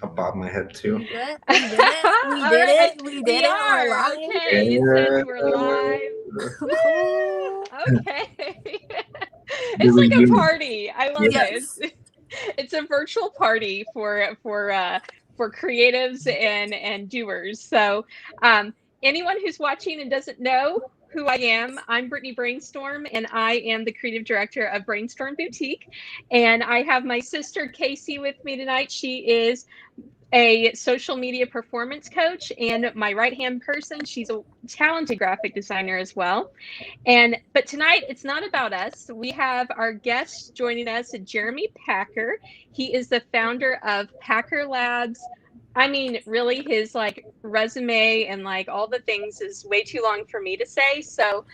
I'll bob my head too. We did it. We did it. We did it. We did it. We're live. Okay, it says we're live. Okay. It's like a party. I love it. It's a virtual party for creatives and doers. So anyone who's watching and doesn't know who I am, I'm Brittany Brainstorm, and I am the creative director of Brainstorm Boutique. And I have my sister Casey with me tonight. She is a social media performance coach and my right-hand person. She's a talented graphic designer as well. But tonight it's not about us. We have our guest joining us, Jeremy Packer. He is the founder of Packer Labs. I mean, really, his resume and all the things is way too long for me to say. So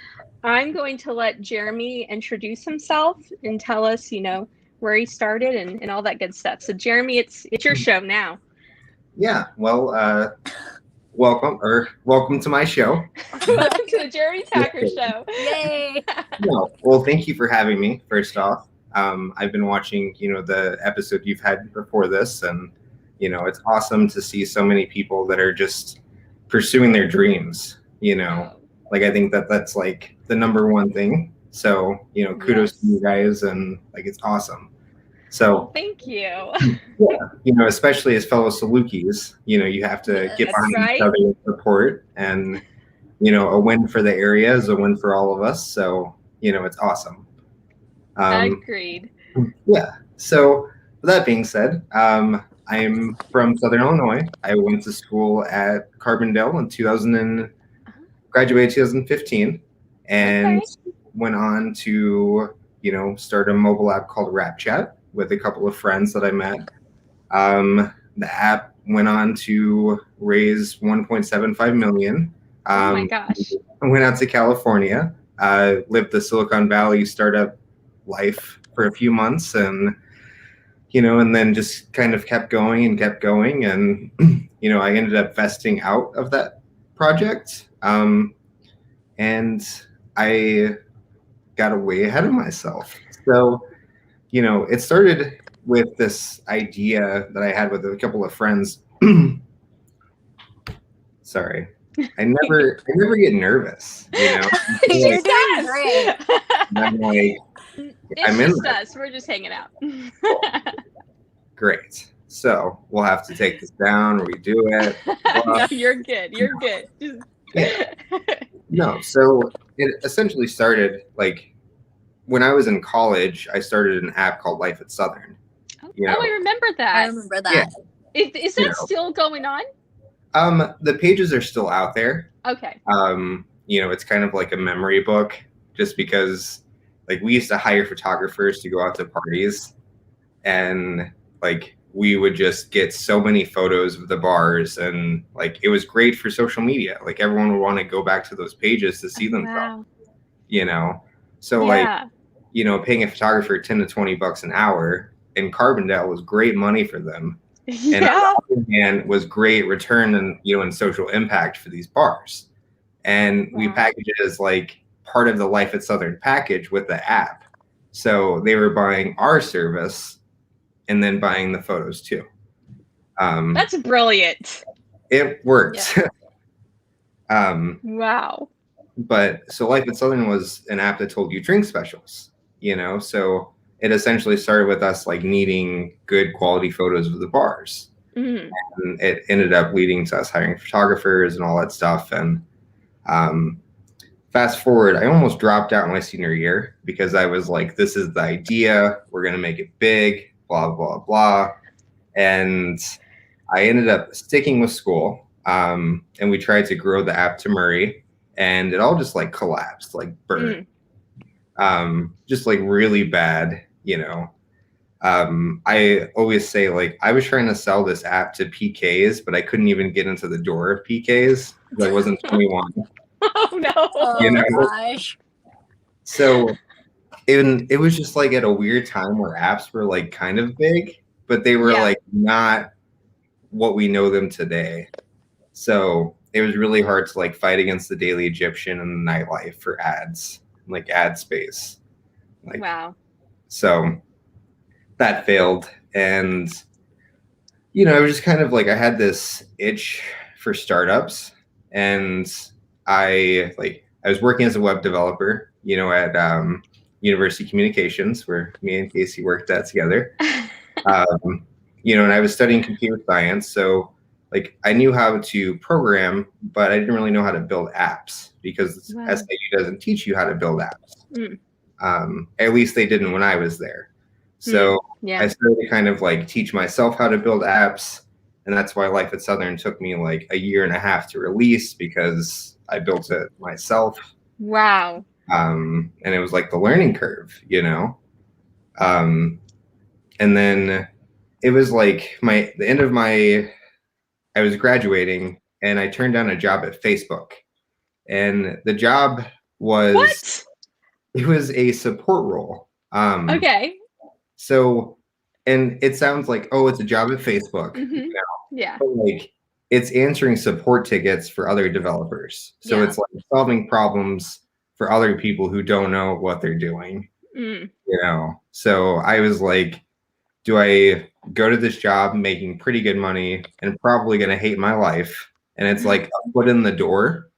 I'm going to let Jeremy introduce himself and tell us, where he started and all that good stuff. So Jeremy, it's your show now. Yeah, well, welcome to my show. Welcome to the Jeremy Packer Show. Yay! Well, thank you for having me. First off, I've been watching, the episode you've had before this, and it's awesome to see so many people that are just pursuing their dreams. I think that's the number one thing. So kudos to you guys, and it's awesome. So thank you. Yeah, especially as fellow Salukis, you have to get behind each other and support, and a win for the area is a win for all of us. So it's awesome. Agreed. Yeah. So with that being said, I'm from Southern Illinois. I went to school at Carbondale in graduated 2015, and went on to start a mobile app called Rapchat with a couple of friends that I met. The app went on to raise $1.75 million. Oh my gosh. I went out to California, lived the Silicon Valley startup life for a few months, and then just kind of kept going. And I ended up vesting out of that project. And I got way ahead of myself. So, it started with this idea that I had with a couple of friends. Sorry. I never get nervous, You're doing great. I'm like, it's just us. We're just hanging out. Great. So we'll have to take this down, redo it. No, you're good. You're good. Yeah. No, so it essentially started when I was in college. I started an app called Life at Southern. Oh, I remember that. I remember that. Yeah. Is that still going on? The pages are still out there. Okay. It's kind of like a memory book, just because we used to hire photographers to go out to parties, and we would just get so many photos of the bars, and it was great for social media. Everyone would want to go back to those pages to see themselves. So paying a photographer $10 to $20 an hour in Carbondale was great money for them. And on the other hand, was great return and social impact for these bars. And we package it as part of the Life at Southern package with the app. So they were buying our service and then buying the photos too. That's brilliant. It worked. Yeah. Wow. But so Life at Southern was an app that told you drink specials, so it essentially started with us needing good quality photos of the bars. Mm-hmm. And it ended up leading to us hiring photographers and all that stuff. And fast forward, I almost dropped out my senior year because I was this is the idea. We're going to make it big, blah, blah, blah. And I ended up sticking with school. And we tried to grow the app to Murray. And it all just collapsed, burned. Just really bad, I always say I was trying to sell this app to PKs, but I couldn't even get into the door of PKs because I wasn't 21. Oh no. Oh gosh. So it was just at a weird time where apps were kind of big, but they were not what we know them today. So it was really hard to fight against the Daily Egyptian and the nightlife for ads, ad space. Wow. So that failed. And I was just kind of like, I had this itch for startups, and I was working as a web developer, at University Communications, where me and Casey worked that together. And I was studying computer science, so like I knew how to program, but I didn't really know how to build apps because SAU doesn't teach you how to build apps. At least they didn't when I was there. So I started to kind of like teach myself how to build apps, and that's why Life at Southern took me like a year and a half to release, because I built it myself. Wow. And it was like the learning curve, and then it was like the end of I was graduating, and I turned down a job at Facebook, and the job was it was a support role. Okay. So, and it sounds like, oh, it's a job at Facebook. Yeah. But like, it's answering support tickets for other developers. So it's like solving problems for other people who don't know what they're doing. So I was like, do I go to this job making pretty good money and probably going to hate my life? And it's like a foot in the door,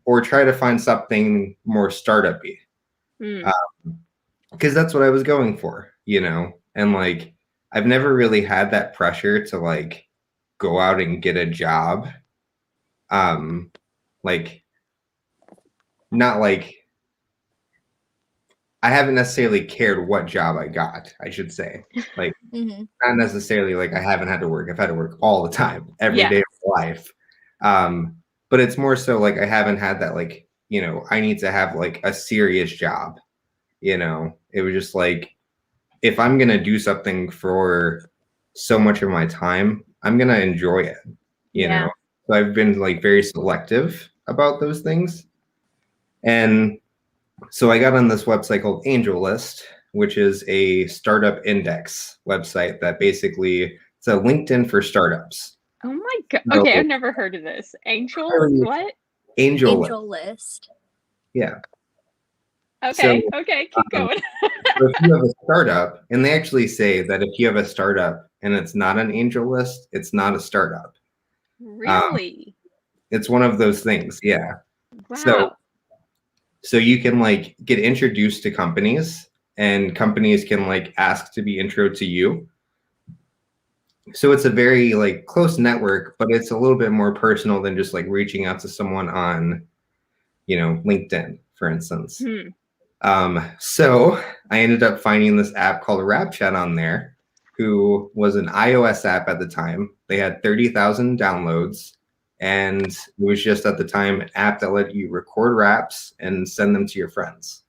or try to find something more startup-y. Because that's what I was going for, and like, I've never really had that pressure to like go out and get a job. Like, not like, I haven't necessarily cared what job I got, I should say. Like, not necessarily like I haven't had to work. I've had to work all the time, every day of my life. But it's more so like I haven't had that, like, I need to have like a serious job. It was just like, if I'm going to do something for so much of my time, I'm going to enjoy it, know? So I've been like very selective about those things. And so I got on this website called AngelList, which is a startup index website that basically, it's a LinkedIn for startups. Oh my God. Okay, I've never heard of this. What? AngelList. Yeah. Okay, keep going. So if you have a startup, and they actually say that if you have a startup and it's not an angel list, it's not a startup. Really? It's one of those things, yeah. Wow. So you can like get introduced to companies, and companies can like ask to be intro to you. So it's a very like close network, but it's a little bit more personal than just like reaching out to someone on, LinkedIn, for instance. So I ended up finding this app called Rapchat on there, who was an iOS app at the time. They had 30,000 downloads, and it was just at the time an app that let you record raps and send them to your friends.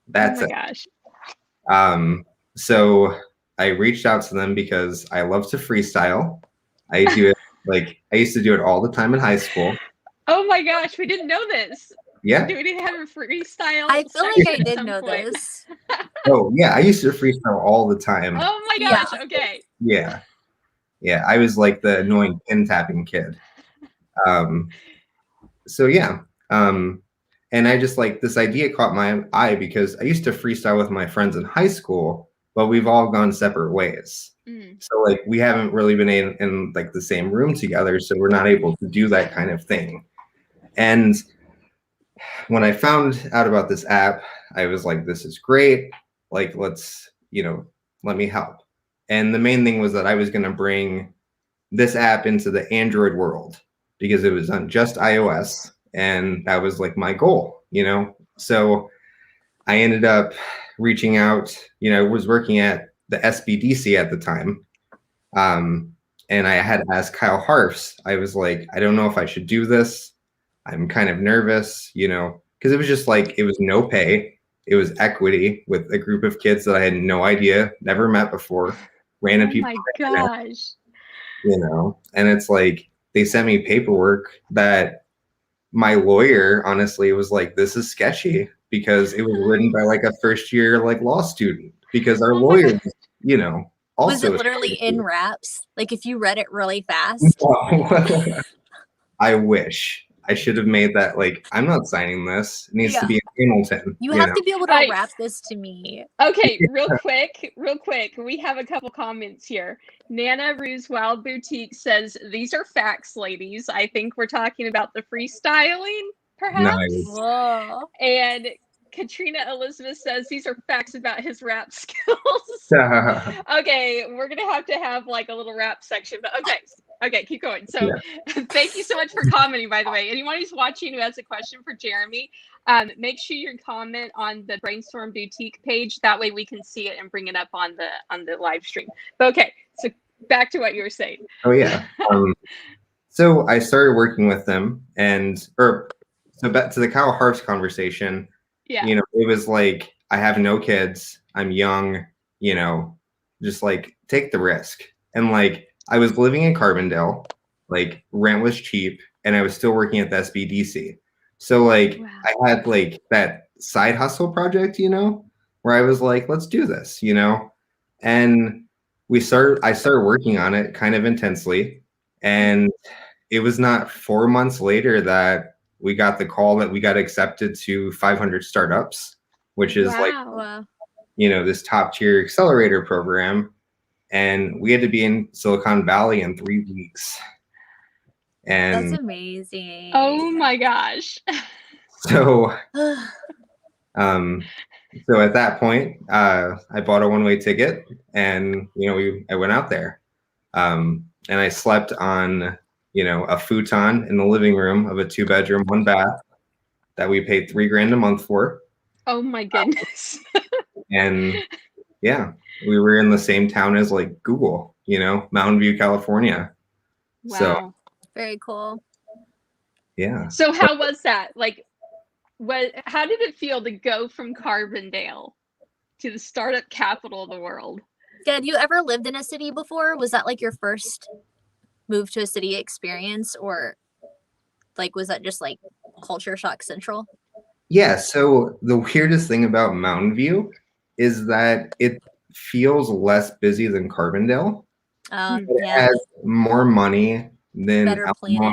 That's it. Oh my gosh. So I reached out to them because I love to freestyle. I do it I used to do it all the time in high school. Oh my gosh, we didn't know this. Yeah. Do we need to have a freestyle? I feel like I did know this. Oh yeah, I used to freestyle all the time. Oh my gosh, okay. Yeah. Yeah, I was like the annoying pin tapping kid. So yeah. And I just like, this idea caught my eye because I used to freestyle with my friends in high school, but we've all gone separate ways. So like, we haven't really been in like the same room together, so we're not able to do that kind of thing. And when I found out about this app, I was like, this is great. Like, let's, let me help. And the main thing was that I was going to bring this app into the Android world because it was on just iOS. And that was like my goal, So I ended up reaching out, I was working at the SBDC at the time. And I had asked Kyle Harfs, I was like, I don't know if I should do this. I'm kind of nervous, because it was just like, it was no pay. It was equity with a group of kids that I had no idea, never met before, random people. Oh my gosh. And it's like, they sent me paperwork that my lawyer honestly was like, this is sketchy, because it was written by like a first year like law student, because our lawyer, also was it literally in raps? Like if you read it really fast? I wish. I should have made that like, I'm not signing this. It needs to be in Hamilton. You have to be able to wrap this to me. Okay, real quick. We have a couple comments here. Nana Rue's Wild Boutique says, these are facts, ladies. I think we're talking about the freestyling, perhaps. Nice. Whoa. And Katrina Elizabeth says, these are facts about his rap skills. Okay, we're going to have like a little rap section, but okay, keep going. So thank you so much for commenting, by the way. Anyone who's watching who has a question for Jeremy, make sure you comment on the Brainstorm Boutique page. That way we can see it and bring it up on the live stream. But okay, so back to what you were saying. Oh yeah. So I started working with them, so back to the Kyle Harps conversation. Yeah. You know, it was like, I have no kids. I'm young. You know, just like take the risk. And like, I was living in Carbondale, like rent was cheap, and I was still working at the SBDC. So like, I had like that side hustle project, you know, where I was like, let's do this, you know, and I started working on it kind of intensely, and it was not 4 months later that we got the call that we got accepted to 500 startups, which is you know, this top tier accelerator program. And we had to be in Silicon Valley in 3 weeks. And that's amazing. Oh my gosh. So, so at that point, I bought a one-way ticket, and you know, I went out there, and I slept on, you know, a futon in the living room of a 2-bedroom, 1 bath that we paid $3,000 a month for. Oh my goodness. And yeah, we were in the same town as like Google, you know, Mountain View, California. Wow. So very cool. Yeah. So how was that? Like, how did it feel to go from Carbondale to the startup capital of the world? Yeah, had you ever lived in a city before? Was that like your first move to a city experience, or like was that just like culture shock central? Yeah, so the weirdest thing about Mountain View is that it feels less busy than Carbondale. It has more money than Illinois,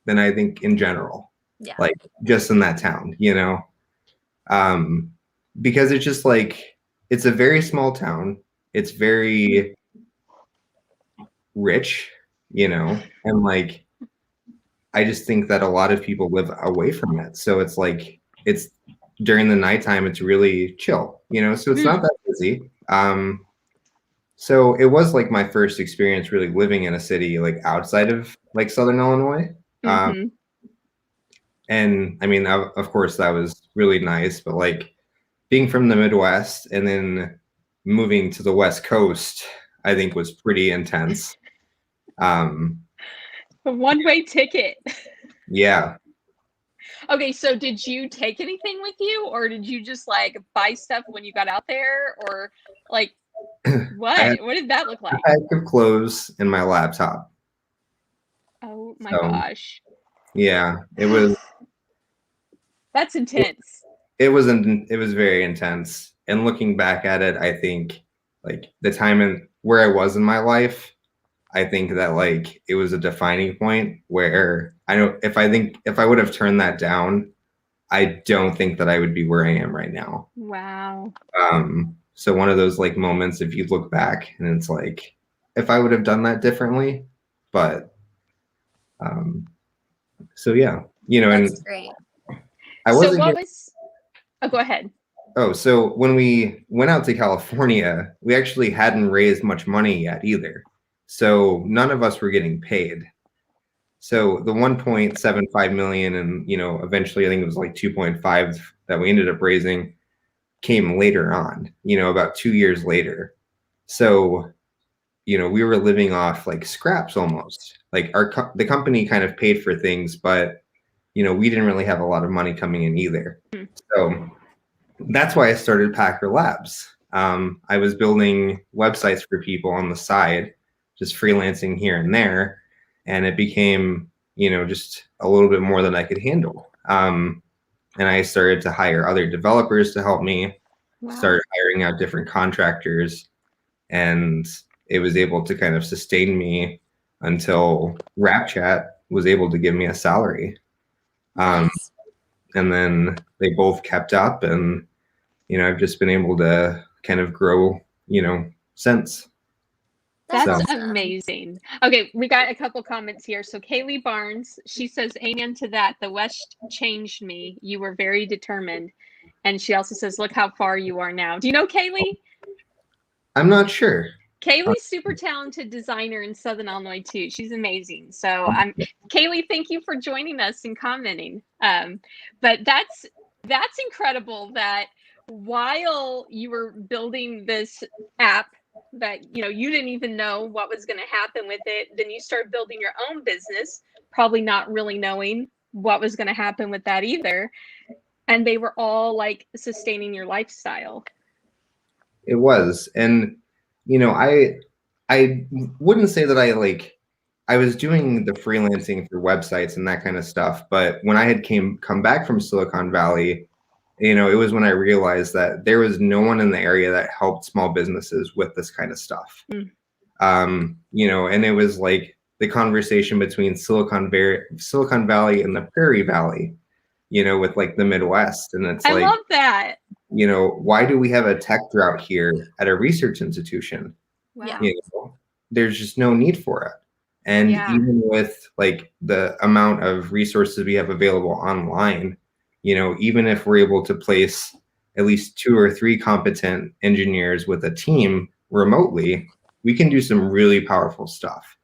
than I think in general. Yeah. Like just in that town, you know. Because it's just like, it's a very small town. It's very rich, you know, and like I just think that a lot of people live away from it. So it's like, it's during the nighttime, it's really chill, you know, so it's not that busy. So it was like my first experience really living in a city like outside of like Southern Illinois. And I mean, of course, that was really nice, but like being from the Midwest and then moving to the West Coast, I think was pretty intense. A one-way ticket. Yeah. Okay, so did you take anything with you, or did you just like buy stuff when you got out there, or like what did that look like? A pack of clothes and my laptop. Oh my gosh. Yeah, it was. That's intense. It was very intense. And looking back at it, I think like the time and where I was in my life, I think that like it was a defining point where I know if I would have turned that down, I don't think that I would be where I am right now. Wow. So one of those like moments, if you look back and it's like, if I would have done that differently, but so yeah, you know, that's and great. Go ahead. Oh, so when we went out to California, we actually hadn't raised much money yet either. So none of us were getting paid. So the 1.75 million and, you know, eventually I think it was like 2.5 that we ended up raising came later on, you know, about 2 years later. So, you know, we were living off like scraps almost. Like the company kind of paid for things, but, you know, we didn't really have a lot of money coming in either. So that's why I started Packer Labs. I was building websites for people on the side, just freelancing here and there. And it became, you know, just a little bit more than I could handle. And I started to hire other developers to help me, started hiring out different contractors. And it was able to kind of sustain me until Rapchat was able to give me a salary. Nice. And then they both kept up, and I've just been able to kind of grow, since. That's awesome. amazing. Okay, we got a couple comments here. So Kaylee Barnes, she says, amen to that. The West changed me. You were very determined. And she also says, look how far you are now. Do you know Kaylee? I'm not sure. Kaylee's super talented designer in Southern Illinois too. She's amazing. So Kaylee, thank you for joining us and commenting. But that's incredible that while you were building this app that you didn't even know what was going to happen with it, then you start building your own business, probably not really knowing what was going to happen with that either, and they were all like sustaining your lifestyle. It was. And I wouldn't say that I was doing the freelancing for websites and that kind of stuff, but when I had come back from Silicon Valley, it was when I realized that there was no one in the area that helped small businesses with this kind of stuff. And it was like the conversation between Silicon Valley and the Prairie Valley, with like the Midwest. And it's I love that. Why do we have a tech drought here at a research institution? Wow. There's just no need for it. And even with like the amount of resources we have available online, even if we're able to place at least 2 or 3 competent engineers with a team remotely, we can do some really powerful stuff.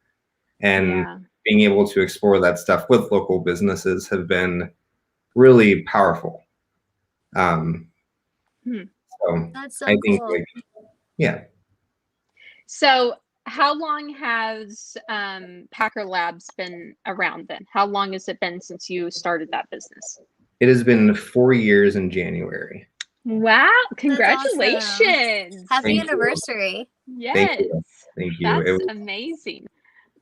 And being able to explore that stuff with local businesses have been really powerful. So That's so I think, cool. So how long has Packer Labs been around then? How long has it been since you started that business? It has been 4 years in January. Wow, congratulations. Awesome. Happy anniversary. Yes. Thank you. That's amazing.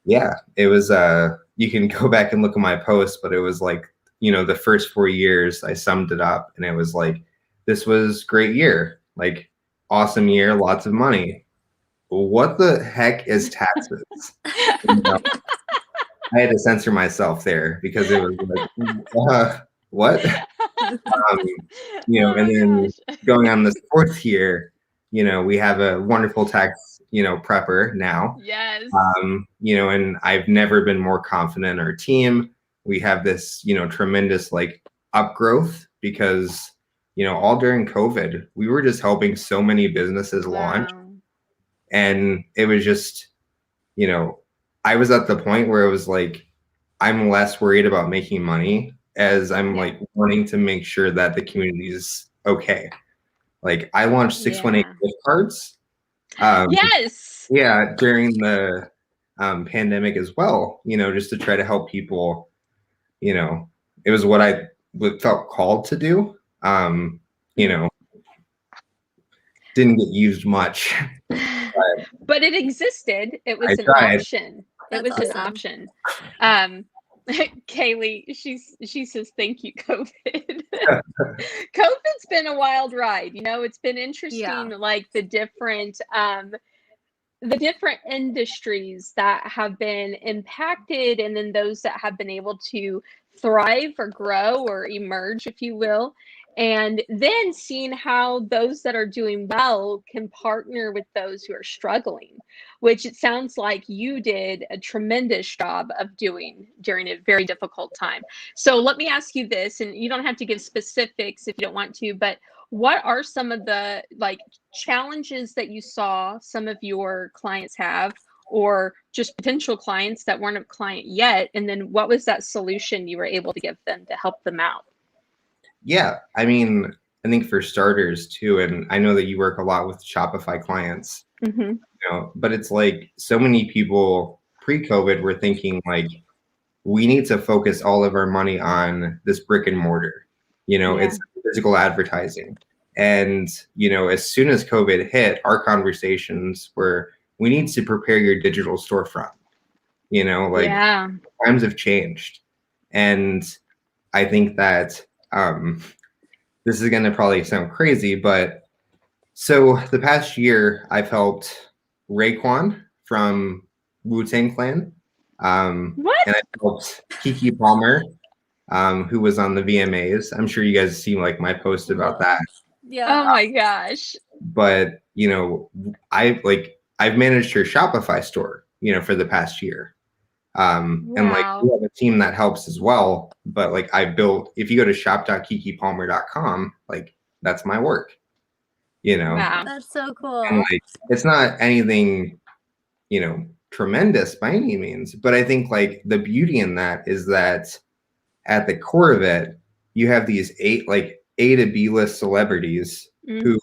Yeah, it was, you can go back and look at my post, but it was like, the first 4 years, I summed it up and it was like, this was great year, like awesome year, lots of money. What the heck is taxes? I had to censor myself there because it was like, what? And then going on this 4th year, we have a wonderful tax, prepper now. Yes. And I've never been more confident in our team. We have this, tremendous like upgrowth because, all during COVID, we were just helping so many businesses launch. And it was just, I was at the point where it was like, I'm less worried about making money as I'm like wanting to make sure that the community is okay. Like I launched 618 gift cards. Yes. Yeah, during the pandemic as well, just to try to help people. It was what I felt called to do. Didn't get used much. But it existed. It was an option. It was an option. Kaylee, she says, thank you, COVID. COVID's been a wild ride. It's been interesting, like the different industries that have been impacted, and then those that have been able to thrive or grow or emerge, if you will. And then seeing how those that are doing well can partner with those who are struggling, which it sounds like you did a tremendous job of doing during a very difficult time. So let me ask you this, and you don't have to give specifics if you don't want to, but what are some of the like challenges that you saw some of your clients have, or just potential clients that weren't a client yet? And then what was that solution you were able to give them to help them out? Yeah, I mean, I think for starters too, and I know that you work a lot with Shopify clients, but it's like so many people pre-COVID were thinking like, we need to focus all of our money on this brick and mortar, it's physical advertising. And, as soon as COVID hit, our conversations were, we need to prepare your digital storefront, times have changed. And I think that, this is going to probably sound crazy, but so the past year I've helped Raekwon from Wu-Tang Clan. And I've helped Kiki Palmer who was on the VMAs. I'm sure you guys see like my post about that. Yeah. Oh my gosh. But I've managed her Shopify store, for the past year. And like Wow. we have a team that helps as well. But like if you go to shop.kikipalmer.com, like that's my work, Wow. That's so cool. And like it's not anything, tremendous by any means. But I think like the beauty in that is that at the core of it, you have these A to B list celebrities who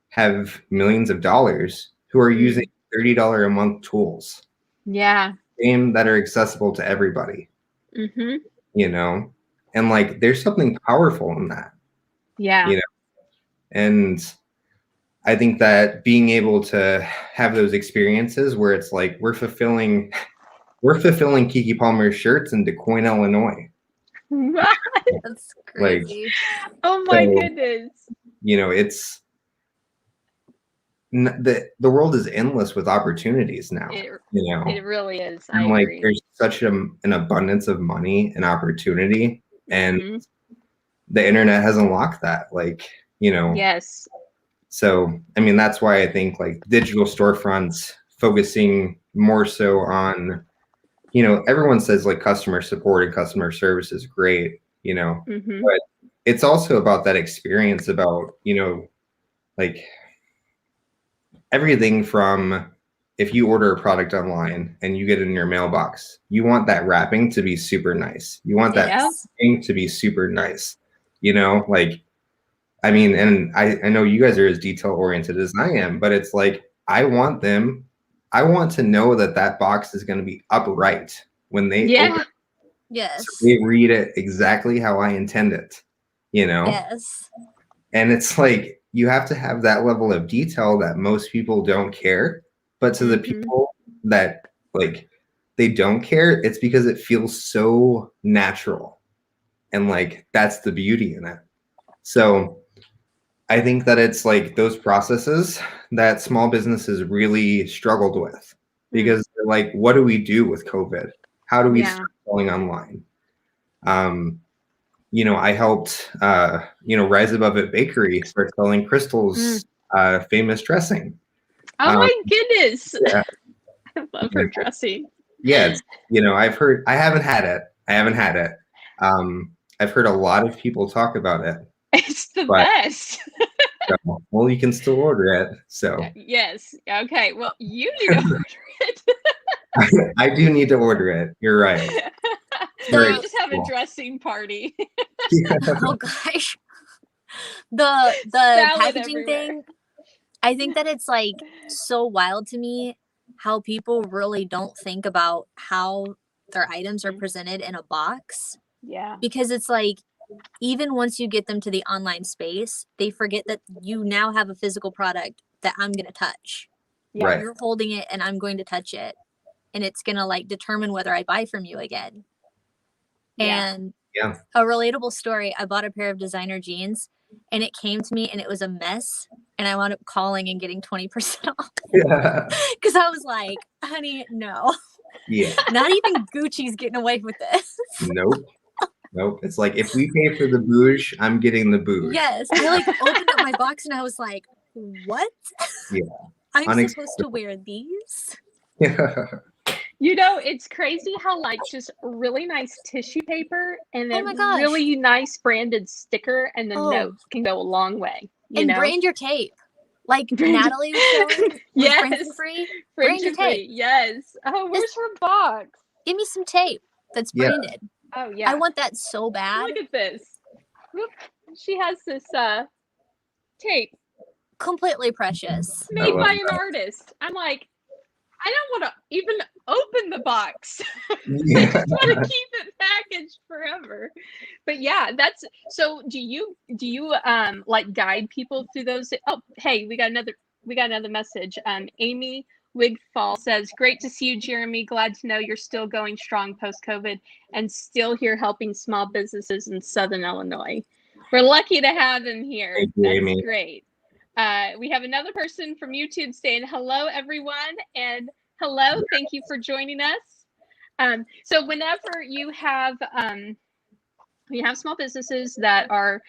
have millions of dollars who are using $30 a month tools. Yeah. That are accessible to everybody. And like there's something powerful in that. Yeah. And I think that being able to have those experiences where it's like we're fulfilling Kiki Palmer's shirts in DeQuoin, Illinois. That's crazy. Oh my goodness. It's the world is endless with opportunities now. It really is. And like there's such an abundance of money and opportunity, and the internet has unlocked that. Yes. So I mean that's why I think like digital storefronts focusing more so on, everyone says like customer support and customer service is great, but it's also about that experience about, like everything from if you order a product online and you get it in your mailbox, you want that wrapping to be super nice. You want that thing to be super nice, like, I mean, and I know you guys are as detail oriented as I am, but it's like, I want to know that box is going to be upright when they open it. Yes. So they read it exactly how I intend it, Yes. And it's like, you have to have that level of detail that most people don't care. But to the people that like, they don't care, it's because it feels so natural. And like, that's the beauty in it. So I think that it's like those processes that small businesses really struggled with, because they're like, what do we do with COVID? How do we start selling online? I helped, Rise Above It Bakery start selling Crystal's famous dressing. Oh my goodness. Yeah. I love her dressing. Yeah. I haven't had it. I've heard a lot of people talk about it. It's the best. Well, you can still order it. So yes. Okay. Well, you need to order it. I do need to order it. You're right. You just have a dressing party. Oh gosh. The packaging thing, I think that it's like so wild to me how people really don't think about how their items are presented in a box. Yeah. Because it's like, even once you get them to the online space, they forget that you now have a physical product that I'm going to touch. Yeah. Right. You're holding it and I'm going to touch it. And it's going to like determine whether I buy from you again. Yeah. And a relatable story, I bought a pair of designer jeans and it came to me and it was a mess. And I wound up calling and getting 20% off. Yeah. Because I was like, honey, no. Yeah. Not even Gucci's getting away with this. Nope. It's like, if we pay for the bouge, I'm getting the bouge. Yes. I like opened up my box and I was like, what? Yeah. I'm supposed to wear these? Yeah. It's crazy how like just really nice tissue paper and then really nice branded sticker and the notes can go a long way. Brand your tape. Like Natalie was showing. Yes. Free. Brand your tape. Yes. Oh, where's her box? Give me some tape that's branded. Oh yeah. I want that so bad. Look at this. Look, she has this tape. Completely precious. Made by an artist. I'm like, I don't want to even open the box. Yeah. I just want to keep it packaged forever. But yeah, that's so. Do you like guide people through those? Oh, hey, we got another message. Amy Wigfall says, "Great to see you, Jeremy. Glad to know you're still going strong post-COVID and still here helping small businesses in Southern Illinois. We're lucky to have him here. Thank you, That's Amy. great." We have another person from YouTube saying, "Hello, everyone," and hello, thank you for joining us. So whenever you have small businesses that are,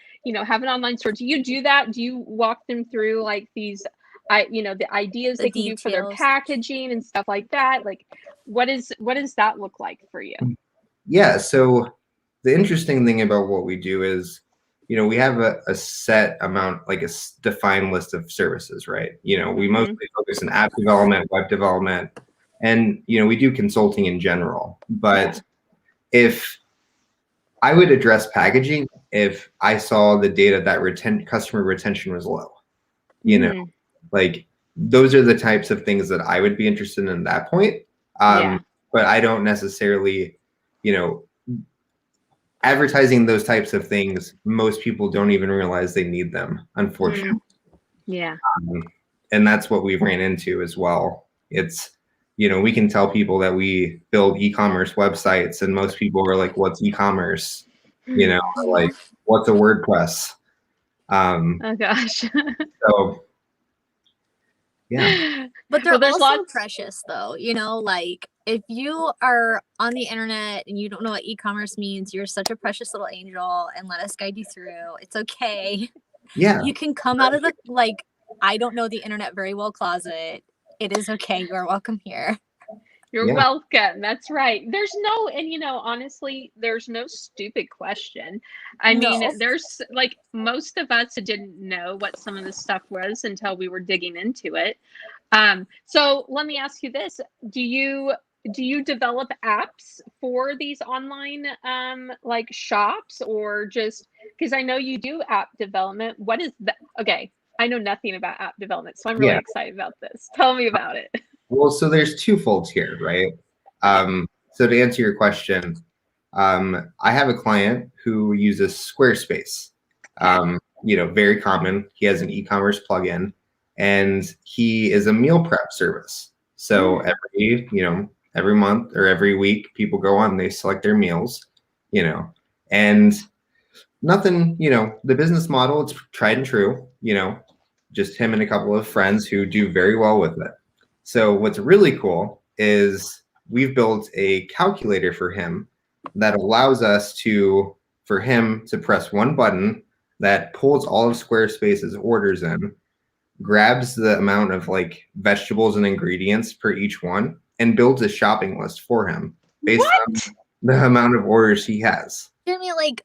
have an online store. Do you do that? Do you walk them through like these, the ideas they can do for their packaging and stuff like that? Like, what does that look like for you? Yeah. So the interesting thing about what we do is, we have a set amount, like a defined list of services, right? We mostly focus on app development, web development, and, we do consulting in general. But if I would address packaging if I saw the data that customer retention was low, like those are the types of things that I would be interested in at that point. But I don't necessarily, advertising those types of things, most people don't even realize they need them, unfortunately. And that's what we ran into as well. It's, we can tell people that we build e-commerce websites, and most people are like, what's e-commerce? Like, what's a WordPress? Oh gosh. So yeah. But they're also precious though, like if you are on the internet and you don't know what e-commerce means, you're such a precious little angel, and let us guide you through. It's okay. Yeah. You can come out of the, like, I don't know the internet very well closet. It is okay. You are welcome here. You're welcome. That's right. There's no, and honestly, there's no stupid question. I mean, there's like most of us didn't know what some of this stuff was until we were digging into it. So let me ask you this. Do you develop apps for these online like shops, or just because I know you do app development? What is that? Okay, I know nothing about app development, so I'm really excited about this. Tell me about it. Well, so there's two folds here, right? So to answer your question, I have a client who uses Squarespace. Very common. He has an e-commerce plugin, and he is a meal prep service. So every month or every week, people go on, they select their meals, and nothing, the business model, it's tried and true, just him and a couple of friends who do very well with it. So what's really cool is we've built a calculator for him that allows for him to press one button that pulls all of Squarespace's orders in, grabs the amount of like vegetables and ingredients per each one, and builds a shopping list for him based on the amount of orders he has. Jeremy, like,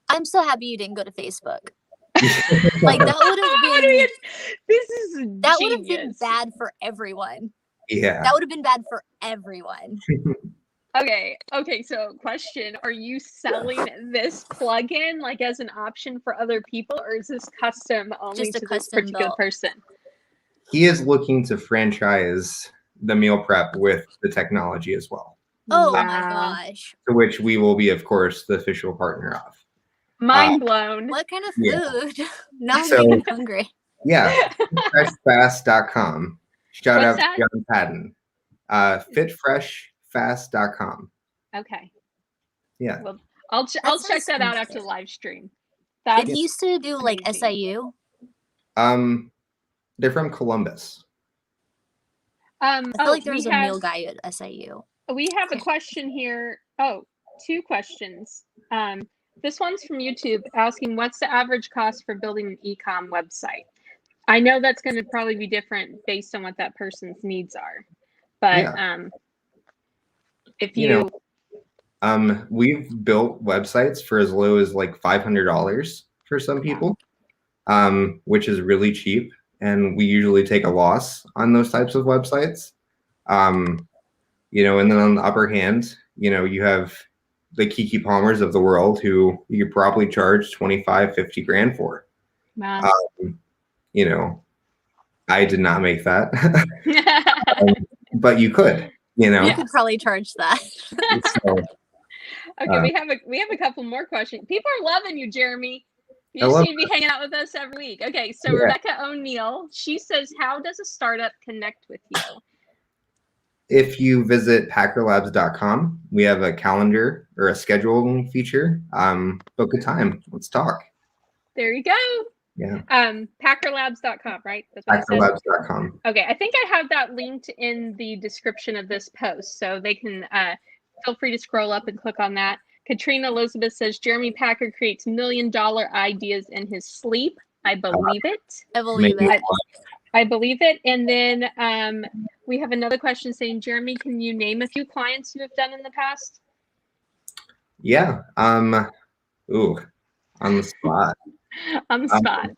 I'm so happy you didn't go to Facebook. Like, that would have been that would have been bad for everyone. Yeah. That would have been bad for everyone. Okay, so question, are you selling this plugin like as an option for other people, or is this custom only to this particular person? He is looking to franchise the meal prep with the technology as well. Oh my gosh. To which we will be, of course, the official partner of. Mind blown. What kind of food? Now I'm getting hungry. Yeah. fitfreshfast.com. Shout out to John Patton. fitfreshfast.com. Okay. Yeah. Well, I'll check that out after the live stream. Did he used to do like SIU? They're from Columbus. I feel like there was a male guy at SIU. We have a question here. Oh, two questions. This one's from YouTube asking, what's the average cost for building an e-com website? I know that's going to probably be different based on what that person's needs are. But if you... we've built websites for as low as like $500 for some people, which is really cheap. And we usually take a loss on those types of websites. And then on the upper hand, you have the Kiki Palmers of the world who you could probably charge 25, 50 grand for. Wow. I did not make that, but you could, You could probably charge that. So, okay, we have a couple more questions. People are loving you, Jeremy. You just need to be hanging out with us every week. Okay, so Rebecca O'Neill, she says, how does a startup connect with you? If you visit packerlabs.com, we have a calendar or a scheduling feature. Book a time. Let's talk. There you go. Yeah. Packerlabs.com, right? That's what Packerlabs.com. Okay, I think I have that linked in the description of this post, so they can feel free to scroll up and click on that. Katrina Elizabeth says Jeremy Packer creates $1 million ideas in his sleep. I believe it. I believe it. I believe it. And then we have another question saying, Jeremy, can you name a few clients you have done in the past? Yeah. Ooh, on the spot. On the spot.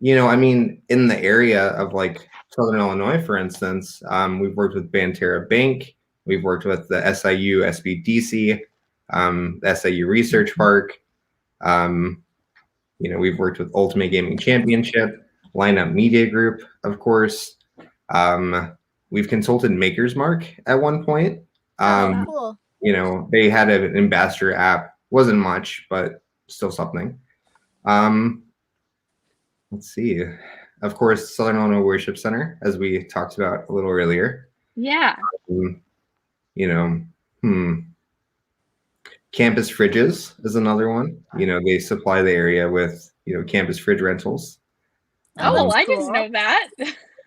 You know, I mean, in the area of like Southern Illinois, for instance, we've worked with Banterra Bank. We've worked with the SIU SBDC, the SIU Research Park. You know, we've worked with Ultimate Gaming Championship, Lineup Media Group, of course. We've consulted Maker's Mark at one point. Cool. You know, they had an ambassador app. Wasn't much, but still something. Let's see. Of course, Southern Illinois Worship Center, as we talked about a little earlier. Yeah. You know, Campus Fridges is another one. You know, they supply the area with, you know, campus fridge rentals. Oh, I didn't know that.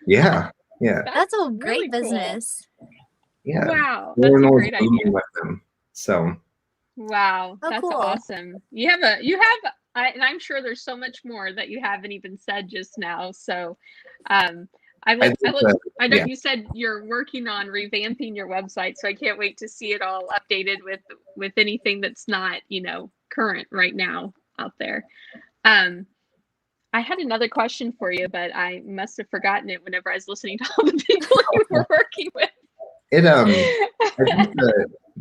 Yeah. Yeah. That's a great really business. Cool. Yeah. Wow. That's a great idea. With them, so. Wow. That's cool. Awesome. You have, and I'm sure there's so much more that you haven't even said just now. So, I know you said you're working on revamping your website, so I can't wait to see it all updated with anything that's not, you know, current right now out there. I had another question for you, but I must have forgotten it whenever I was listening to all the people you were working with. I think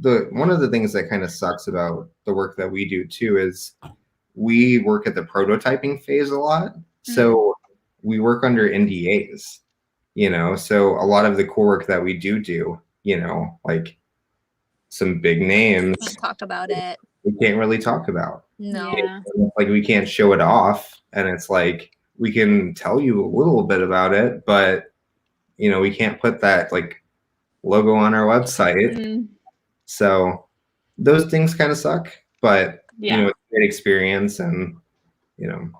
the one of the things that kind of sucks about the work that we do too is we work at the prototyping phase a lot. So we work under NDAs, you know, so a lot of the core work that we do, you know, like some big names. Let's talk about it. We can't really talk about. No. Yeah. Like we can't show it off. And it's like, we can tell you a little bit about it, but, you know, we can't put that like logo on our website. So those things kind of suck, but you know, it's a great experience, and you know.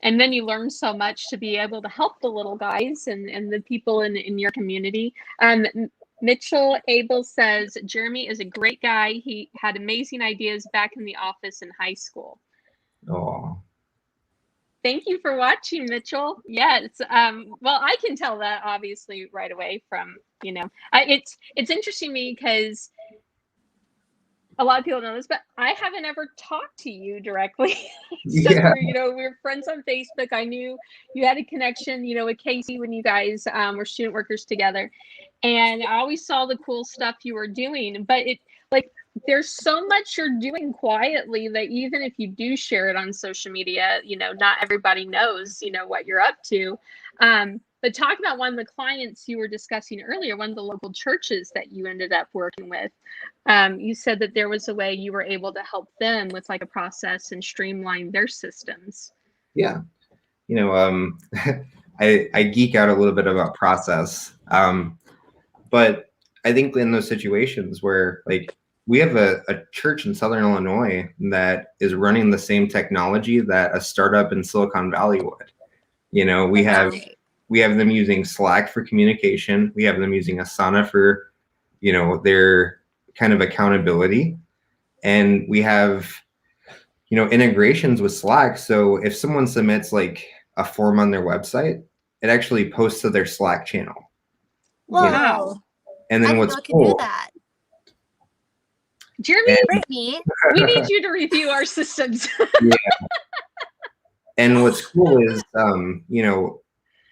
And then you learn so much to be able to help the little guys and the people in your community. Mitchell Abel says, Jeremy is a great guy. He had amazing ideas back in the office in high school. Oh. Thank you for watching, Mitchell. Yes. Well, I can tell that obviously right away from, you know, it's interesting to me because a lot of people know this, but I haven't ever talked to you directly. You know, we're friends on Facebook. I knew you had a connection, you know, with Casey when you guys were student workers together. And I always saw the cool stuff you were doing, but there's so much you're doing quietly that even if you do share it on social media, you know, not everybody knows, you know, what you're up to. But talk about one of the clients you were discussing earlier, one of the local churches that you ended up working with. You said that there was a way you were able to help them with like a process and streamline their systems. Yeah. You know, I geek out a little bit about process. But I think in those situations where like we have a church in Southern Illinois that is running the same technology that a startup in Silicon Valley would. You know, we have them using Slack for communication. We have them using Asana for, you know, their kind of accountability. And we have, you know, integrations with Slack. So if someone submits like a form on their website, it actually posts to their Slack channel. Wow. You know? And then what's cool? Do that. Jeremy, we need you to review our systems. Yeah. And what's cool is, you know,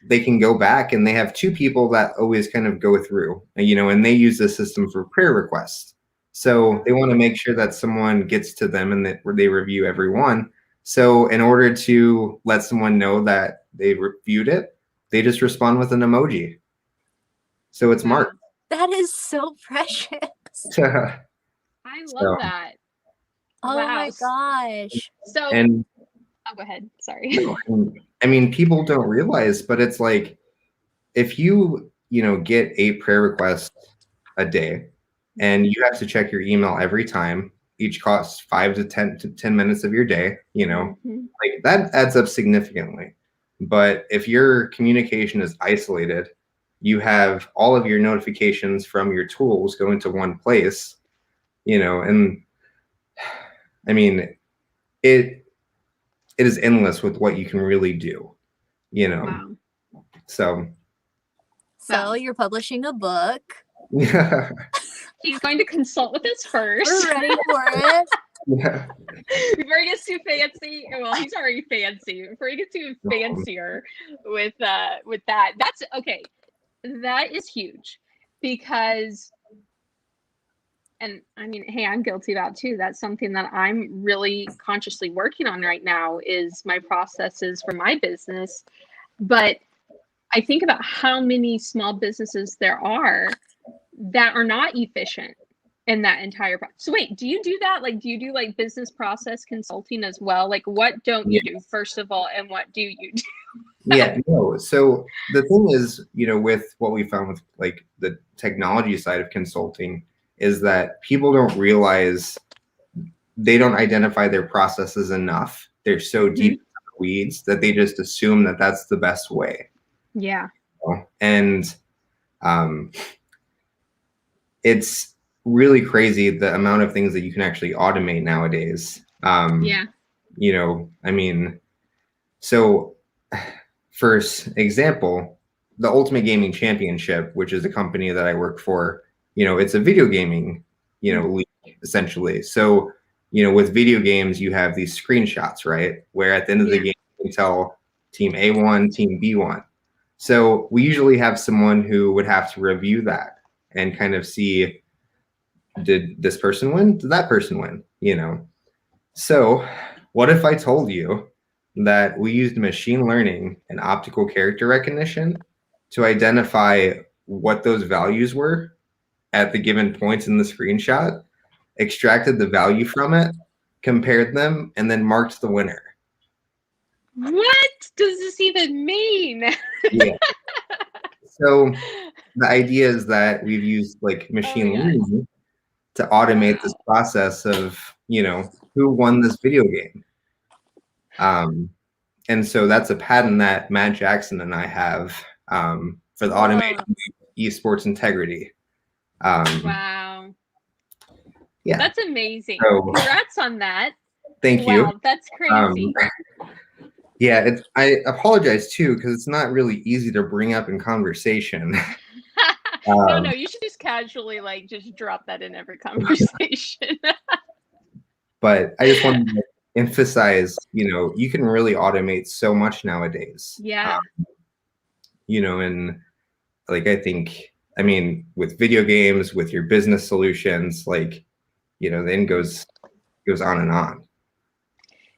they can go back and they have two people that always kind of go through, you know, and they use the system for prayer requests. So they want to make sure that someone gets to them and that they review every one. So in order to let someone know that they reviewed it, they just respond with an emoji. So it's marked. That is so precious. I love that. Oh my gosh. So and go ahead. Sorry. I mean, people don't realize, but it's like if you know, get 8 prayer requests a day and you have to check your email every time, each costs 5 to 10 minutes of your day, you know, like that adds up significantly. But if your communication is isolated, you have all of your notifications from your tools going to one place, you know, and I mean, it is endless with what you can really do, you know. Wow. So you're publishing a book. Yeah. He's going to consult with us first. We're ready for it. Yeah. Before he gets too fancy, well, he's already fancy. Before he gets too fancier with that, that's okay. That is huge, because, and I mean, hey, I'm guilty about too. That's something that I'm really consciously working on right now, is my processes for my business. But I think about how many small businesses there are that are not efficient in that entire process. So wait, do you do that? Like, do you do like business process consulting as well? Like, what don't you do, first of all, and what do you do? Yeah, no. So the thing is, you know, with what we found with like the technology side of consulting, is that people don't realize, they don't identify their processes enough. They're so deep in the weeds that they just assume that that's the best way. Yeah. And it's really crazy the amount of things that you can actually automate nowadays. Yeah. You know, I mean, so for example, the Ultimate Gaming Championship, which is a company that I work for, you know, it's a video gaming, you know, league essentially. So, you know, with video games, you have these screenshots, right? Where at the end of the game, you can tell team A won, team B won. So we usually have someone who would have to review that and kind of see, did this person win? Did that person win? You know? So what if I told you that we used machine learning and optical character recognition to identify what those values were at the given points in the screenshot, extracted the value from it, compared them, and then marked the winner? What does this even mean? Yeah. So the idea is that we've used like machine learning to automate this process of, you know, who won this video game. And so that's a patent that Matt Jackson and I have for the automation of esports integrity. Wow. Yeah. That's amazing. So, congrats on that. Thank you. Wow, that's crazy. Yeah, I apologize too, because it's not really easy to bring up in conversation. No, you should just casually like just drop that in every conversation. But I just want to emphasize, you know, you can really automate so much nowadays. Yeah. You know, and like I think, I mean, with video games, with your business solutions, like, you know, then goes on and on.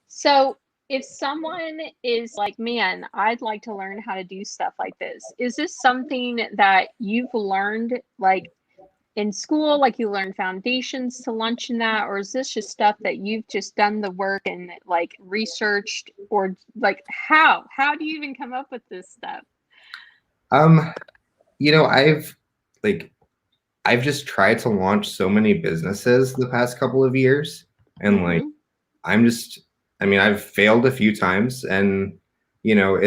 So if someone is like, man, I'd like to learn how to do stuff like this, is this something that you've learned like in school, like you learned foundations to launch in that, or is this just stuff that you've just done the work and like researched, or like how do you even come up with this stuff? You know, I've just tried to launch so many businesses the past couple of years, and like I mean, I've failed a few times, and you know,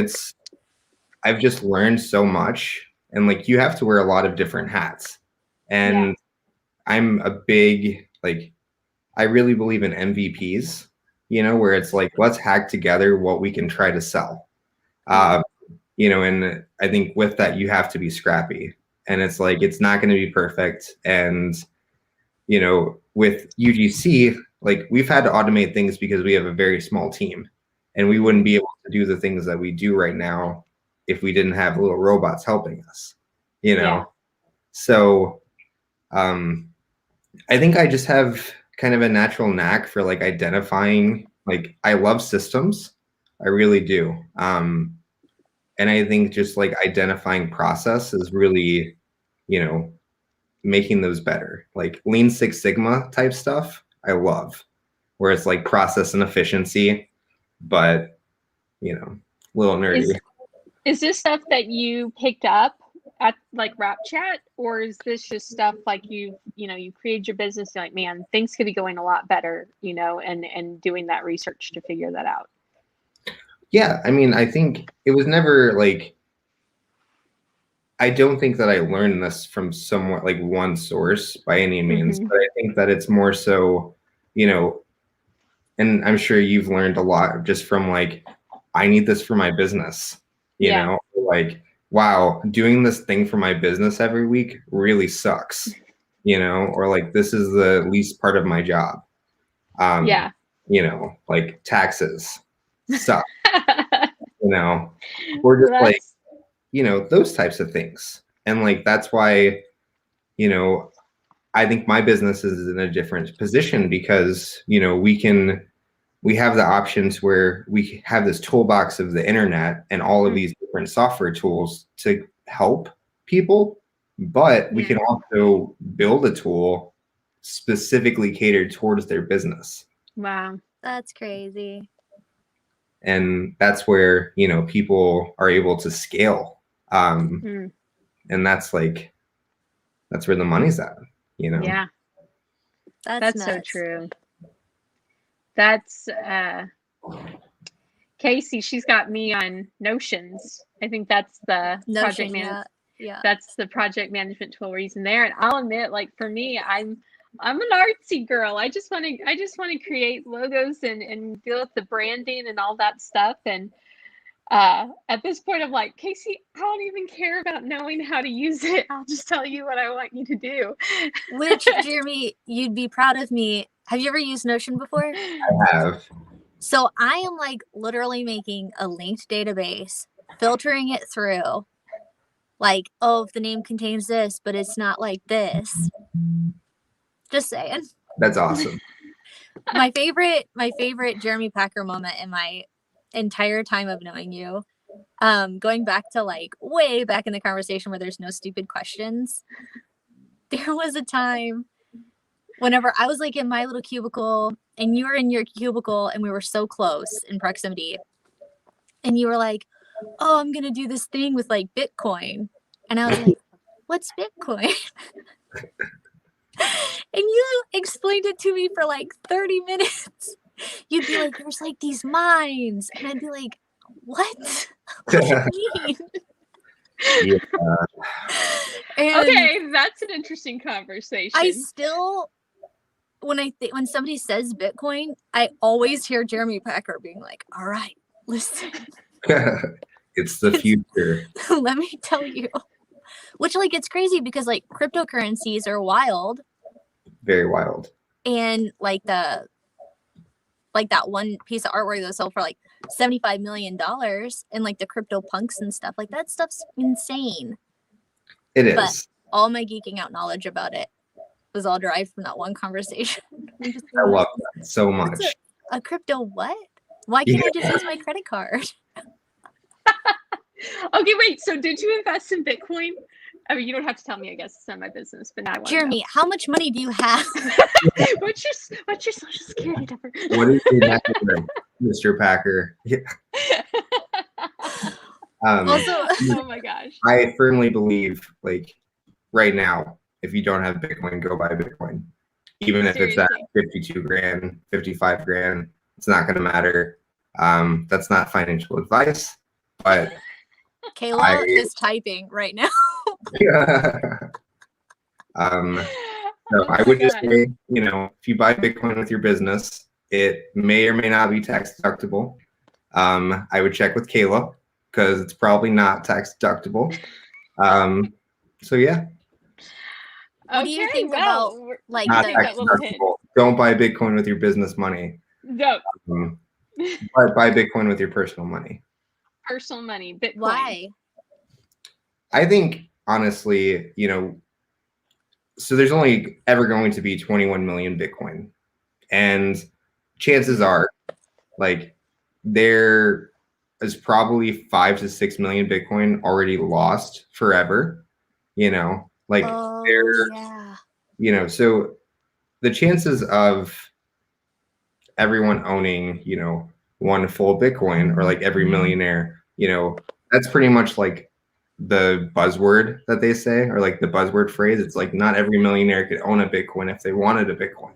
I've just learned so much, and like you have to wear a lot of different hats. And I'm a big, like, I really believe in MVPs, you know, where it's like, let's hack together what we can try to sell. You know, and I think with that, you have to be scrappy, and it's like, it's not going to be perfect. And, you know, with UGC, like we've had to automate things because we have a very small team, and we wouldn't be able to do the things that we do right now if we didn't have little robots helping us, you know? So, I think I just have kind of a natural knack for like identifying, like I love systems. I really do. And I think just like identifying process is really, you know, making those better. Like Lean Six Sigma type stuff, I love, where it's like process and efficiency, but, you know, a little nerdy. Is this stuff that you picked up at like Rapchat, or is this just stuff like you created your business, you're like, man, things could be going a lot better, you know, and doing that research to figure that out? Yeah, I mean, I think it was never like, I don't think that I learned this from somewhat like one source by any means, but I think that it's more so, you know, and I'm sure you've learned a lot just from like, I need this for my business, you know, like, wow, doing this thing for my business every week really sucks, you know, or like, this is the least part of my job. You know, like taxes suck, you know, or just like, you know, those types of things. And like, that's why, you know, I think my business is in a different position because, you know, we have the options where we have this toolbox of the internet and all of these different software tools to help people, but we can also build a tool specifically catered towards their business. Wow. That's crazy. And that's where, you know, people are able to scale. And that's like, that's where the money's at, you know? Yeah. That's so true. That's Casey, she's got me on Notions. I think that's the project management. Yeah. That's the project management tool we're using there. And I'll admit, like for me, I'm an artsy girl. I just want to create logos and deal with the branding and all that stuff. And at this point, I'm like, Casey, I don't even care about knowing how to use it. I'll just tell you what I want you to do. Which, Jeremy, you'd be proud of me. Have you ever used Notion before? I have. So I am like literally making a linked database, filtering it through, like, oh, if the name contains this, but it's not like this. Just saying. That's awesome. My favorite Jeremy Packer moment in my entire time of knowing you, going back to like way back in the conversation where there's no stupid questions. There was a time whenever I was like in my little cubicle and you were in your cubicle and we were so close in proximity and you were like, oh, I'm going to do this thing with like Bitcoin. And I was like, what's Bitcoin? And you explained it to me for like 30 minutes. You'd be like, there's like these mines. And I'd be like, what? What do you mean? Okay, that's an interesting conversation. I still, when somebody says Bitcoin, I always hear Jeremy Packer being like, all right, listen. It's the future. Let me tell you. Which, like, it's crazy because, like, cryptocurrencies are wild. Very wild. And, like, that one piece of artwork that sold for, like, $75 million and, like, the crypto punks and stuff. Like, that stuff's insane. It is. But all my geeking out knowledge about it was all derived from that one conversation. I love that so much. A crypto what? Why can't I just use my credit card? Okay, wait. So did you invest in Bitcoin? I mean, you don't have to tell me. I guess it's not my business. But now I want Jeremy, to know. how much money do you have? What's your social security number? What is your number, Mr. Packer? Yeah. Also, oh my gosh. I firmly believe, like, right now, if you don't have Bitcoin, go buy Bitcoin. Even if it's at 52 grand, 55 grand, it's not going to matter. That's not financial advice, but Kayla is typing right now. So I would just say, you know, if you buy Bitcoin with your business, it may or may not be tax deductible. I would check with Kayla because it's probably not tax deductible. So yeah. What do you think about like not tax deductible? Don't buy Bitcoin with your business money. No. But buy Bitcoin with your personal money. Personal money, Bitcoin. Why? I think honestly, you know, so there's only ever going to be 21 million Bitcoin, and chances are, like, there is probably 5 to 6 million Bitcoin already lost forever. You know, like you know, so the chances of everyone owning, you know, one full Bitcoin or like every millionaire, you know, that's pretty much like the buzzword that they say, or like the buzzword phrase. It's like not every millionaire could own a Bitcoin if they wanted a Bitcoin.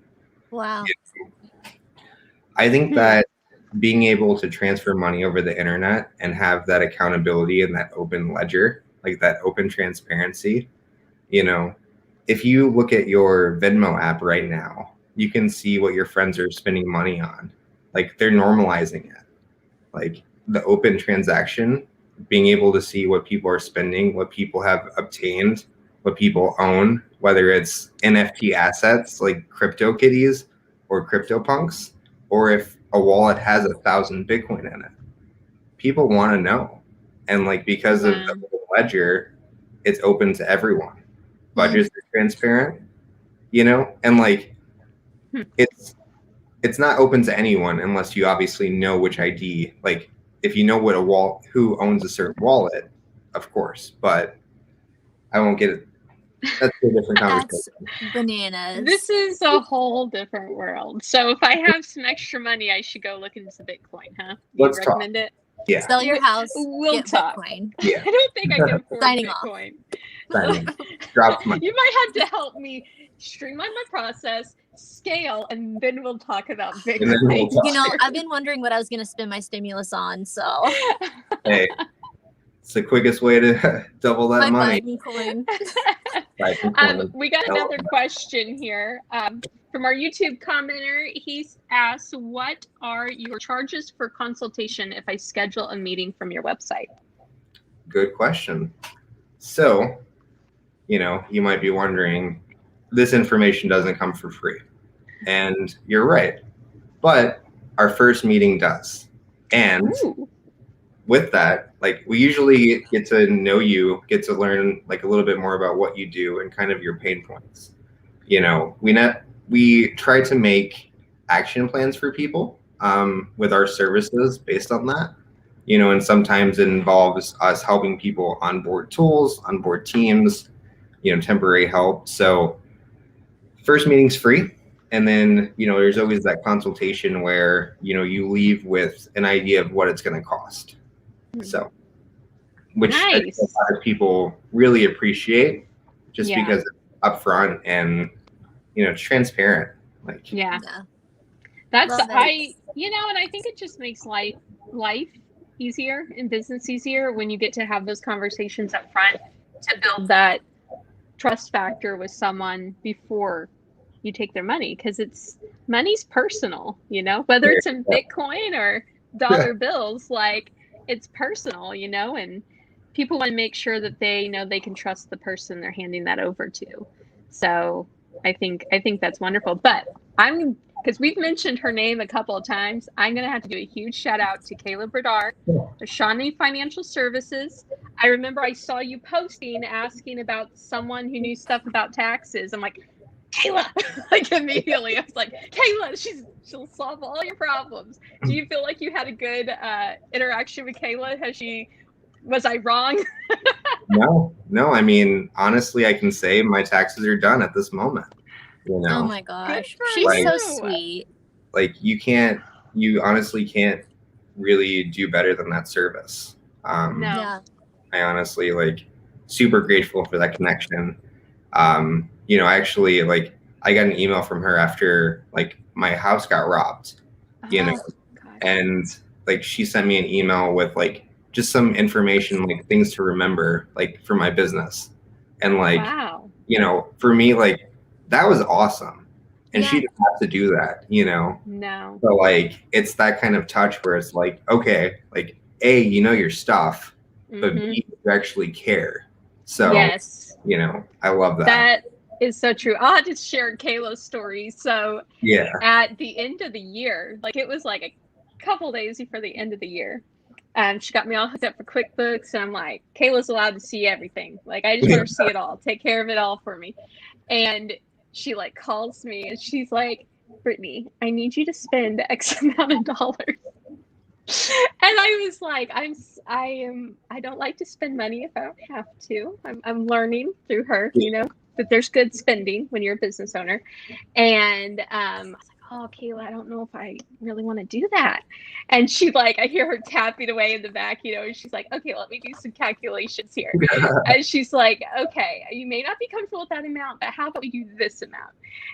Wow. I think that being able to transfer money over the internet and have that accountability and that open ledger, like that open transparency, you know, if you look at your Venmo app right now, you can see what your friends are spending money on. like they're normalizing it. Like the open transaction, being able to see what people are spending, what people have obtained, what people own, whether it's NFT assets like crypto kitties or crypto punks, or if a wallet has 1,000 Bitcoin in it. People want to know. And like, because of the ledger, it's open to everyone. Budgets are transparent, you know, and like it's not open to anyone unless you obviously know which ID. Like if you know what who owns a certain wallet, of course. But I won't get it. That's a different conversation. That's bananas. This is a whole different world. So if I have some extra money, I should go look into Bitcoin, huh? Let's recommend talk. it? Yeah. Sell your house. We'll get talk. Bitcoin. Yeah. I don't think I can afford Signing Bitcoin. Drop money. You might have to help me streamline my process, scale, and then we'll talk about Bitcoin. You know, I've been wondering what I was going to spend my stimulus on, so. Hey, it's the quickest way to double that money. Coin. We got another question here from our YouTube commenter. He asks, what are your charges for consultation if I schedule a meeting from your website? Good question. So, you know, you might be wondering, this information doesn't come for free. And you're right. But our first meeting does. And with that, like we usually get to know you, get to learn like a little bit more about what you do and kind of your pain points. You know, we try to make action plans for people with our services based on that. You know, and sometimes it involves us helping people onboard tools, onboard teams, you know, temporary help. So first meeting's free. And then, you know, there's always that consultation where, you know, you leave with an idea of what it's going to cost. So, which I think a lot of people really appreciate just because it's upfront and, you know, transparent. Like, that's, you know, and I think it just makes life easier and business easier when you get to have those conversations up front to build that trust factor with someone before you take their money, because money's personal, you know, whether it's in Bitcoin or dollar bills, like it's personal, you know, and people want to make sure that they know they can trust the person they're handing that over to. So I think that's wonderful. But because we've mentioned her name a couple of times, I'm going to have to do a huge shout out to Kayla Bradar, the Shawnee Financial Services. I remember I saw you posting asking about someone who knew stuff about taxes. I'm like, Kayla, like immediately I was like, Kayla, she'll solve all your problems. Do you feel like you had a good interaction with Kayla? Was I wrong? No. I mean, honestly, I can say my taxes are done at this moment. You know? Oh my gosh, she's so sweet. Like you honestly can't really do better than that service. No. I honestly super grateful for that connection. You know, actually, I got an email from her after my house got robbed, you know, and she sent me an email with just some information, things to remember, for my business. And wow. You know, for me, that was awesome. And she didn't have to do that, you know? No. So it's that kind of touch where it's okay, A, you know your stuff, but B, you actually care. So, you know, I love that. That is so true. I'll have to share Kayla's story. So at the end of the year, it was a couple days before the end of the year, she got me all hooked up for QuickBooks, and I'm like, Kayla's allowed to see everything. I just want her to see it all, take care of it all for me. And she calls me and she's like, Brittany, I need you to spend X amount of dollars. And I was like, I don't like to spend money if I don't have to. I'm learning through her, you know, that there's good spending when you're a business owner. And I was like, oh, Kayla, I don't know if I really want to do that. And she I hear her tapping away in the back, you know, and she's like, okay, let me do some calculations here. And she's like, okay, you may not be comfortable with that amount, but how about we do this amount?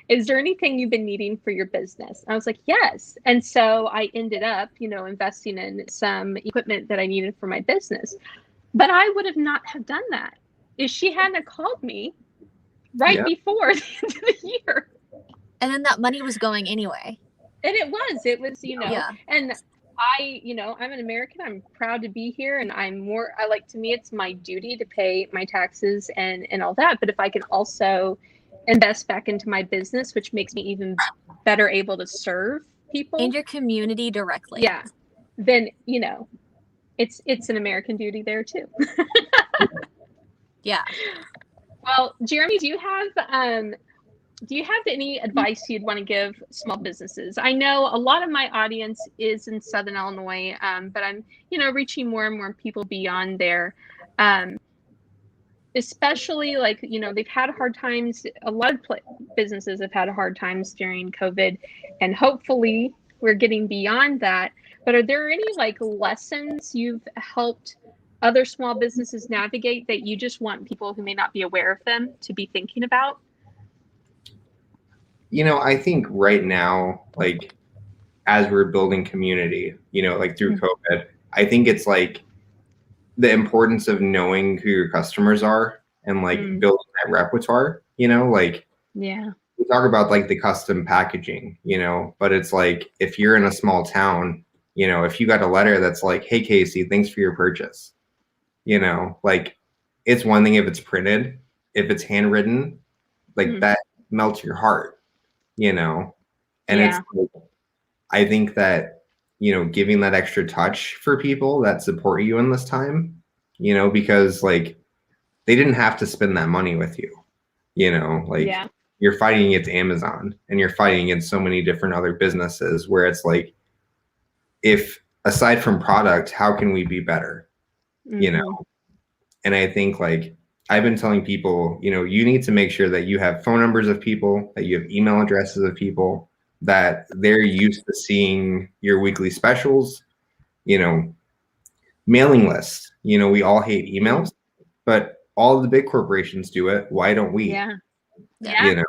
Is there anything you've been needing for your business? And I was like, yes. And so I ended up, you know, investing in some equipment that I needed for my business. But I would have not have done that if she hadn't called me right before the end of the year. And then that money was going anyway. And it was, you know, Yeah. and you know, I'm an American. I'm proud to be here, and to me, it's my duty to pay my taxes and all that. But if I can also invest back into my business, which makes me even better able to serve people and your community directly. Yeah. Then, you know, it's an American duty there too. Yeah. Well, Jeremy, do you have any advice you'd want to give small businesses? I know a lot of my audience is in Southern Illinois, but I'm, you know, reaching more and more people beyond there. Especially like, you know, they've had hard times. A lot of businesses have had hard times during COVID, and hopefully we're getting beyond that. But are there any like lessons you've helped other small businesses navigate that you just want people who may not be aware of them to be thinking about? You know, I think right now, like as we're building community, you know, like through COVID, I think it's like the importance of knowing who your customers are and like building that repertoire, you know, like yeah, we talk about like the custom packaging, you know, but it's like if you're in a small town, you know, if you got a letter that's like, hey Casey, thanks for your purchase, you know, like it's one thing if it's printed, if it's handwritten, like that melts your heart, you know. And it's like, I think that, you know, giving that extra touch for people that support you in this time, you know, because like they didn't have to spend that money with you, you know, like you're fighting against Amazon and you're fighting against so many different other businesses where it's like, if aside from product, how can we be better, you know? And I think like I've been telling people, you know, you need to make sure that you have phone numbers of people, that you have email addresses of people, that they're used to seeing your weekly specials, you know, mailing lists. You know, we all hate emails, but all of the big corporations do it. Why don't we? Yeah. You know,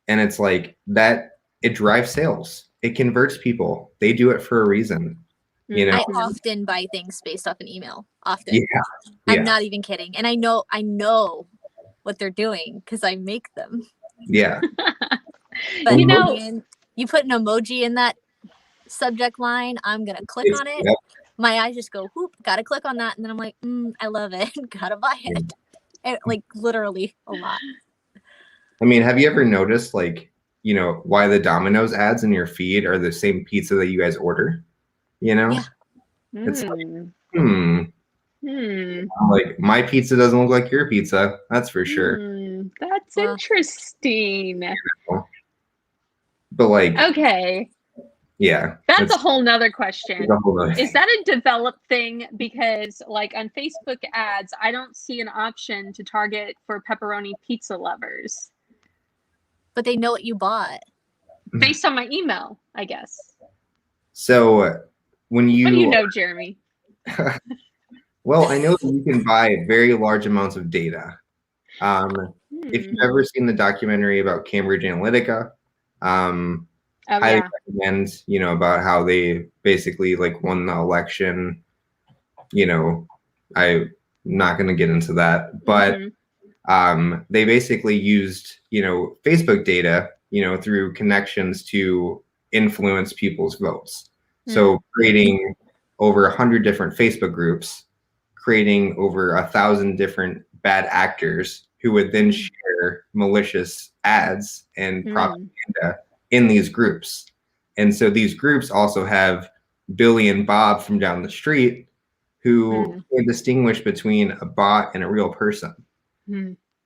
and it's like that, it drives sales. It converts people. They do it for a reason. You know, I often buy things based off an email. Often. Yeah. I'm not even kidding. And I know what they're doing because I make them. Yeah. But you know, you put an emoji in that subject line, I'm gonna click on it. Yep. My eyes just go, whoop, gotta click on that, and then I'm like, I love it, gotta buy it. Like literally a lot. I mean, have you ever noticed like, you know, why the Domino's ads in your feed are the same pizza that you guys order? You know? Yeah. It's like, like my pizza doesn't look like your pizza. That's for sure. That's interesting. You know? But like, okay. Yeah. That's a whole nother question. Is that a developed thing? Because like on Facebook ads, I don't see an option to target for pepperoni pizza lovers. But they know what you bought. Based on my email, I guess. So when you... What do you know, Jeremy? Well, I know that you can buy very large amounts of data. If you've ever seen the documentary about Cambridge Analytica, highly recommend, you know, about how they basically like won the election. You know, I'm not going to get into that, but they basically used, you know, Facebook data, you know, through connections to influence people's votes. So creating over 100 different Facebook groups, creating over 1,000 different bad actors who would then share malicious ads and propaganda in these groups. And so these groups also have Billy and Bob from down the street who can distinguish between a bot and a real person.